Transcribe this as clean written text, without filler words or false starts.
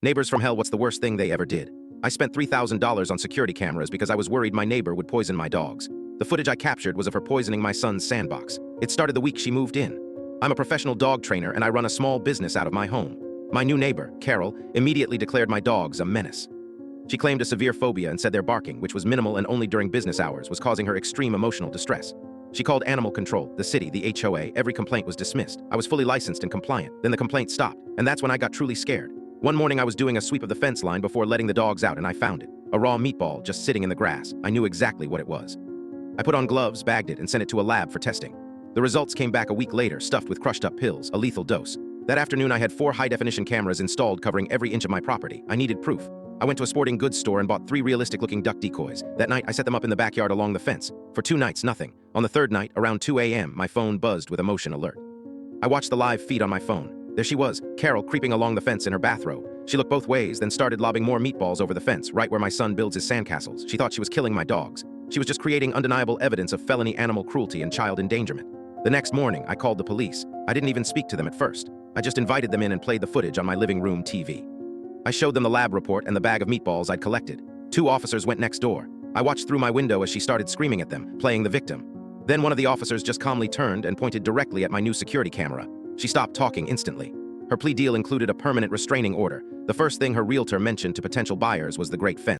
Neighbors from hell, what's the worst thing they ever did? I spent $3,000 on security cameras because I was worried my neighbor would poison my dogs. The footage I captured was of her poisoning my son's sandbox. It started the week she moved in. I'm a professional dog trainer and I run a small business out of my home. My new neighbor, Carol, immediately declared my dogs a menace. She claimed a severe phobia and said their barking, which was minimal and only during business hours, was causing her extreme emotional distress. She called animal control, the city, the HOA. Every complaint was dismissed. I was fully licensed and compliant. Then the complaint stopped, and that's when I got truly scared. One morning I was doing a sweep of the fence line before letting the dogs out and I found it. A raw meatball just sitting in the grass. I knew exactly what it was. I put on gloves, bagged it, and sent it to a lab for testing. The results came back a week later, stuffed with crushed up pills, a lethal dose. That afternoon I had 4 high-definition cameras installed covering every inch of my property. I needed proof. I went to a sporting goods store and bought 3 realistic-looking duck decoys. That night, I set them up in the backyard along the fence. For 2 nights, nothing. On the 3rd night, around 2 a.m., my phone buzzed with a motion alert. I watched the live feed on my phone. There she was, Carol, creeping along the fence in her bathrobe. She looked both ways, then started lobbing more meatballs over the fence, right where my son builds his sandcastles. She thought she was killing my dogs. She was just creating undeniable evidence of felony animal cruelty and child endangerment. The next morning, I called the police. I didn't even speak to them at first. I just invited them in and played the footage on my living room TV. I showed them the lab report and the bag of meatballs I'd collected. 2 officers went next door. I watched through my window as she started screaming at them, playing the victim. Then one of the officers just calmly turned and pointed directly at my new security camera. She stopped talking instantly. Her plea deal included a permanent restraining order. The first thing her realtor mentioned to potential buyers was the Great Fence.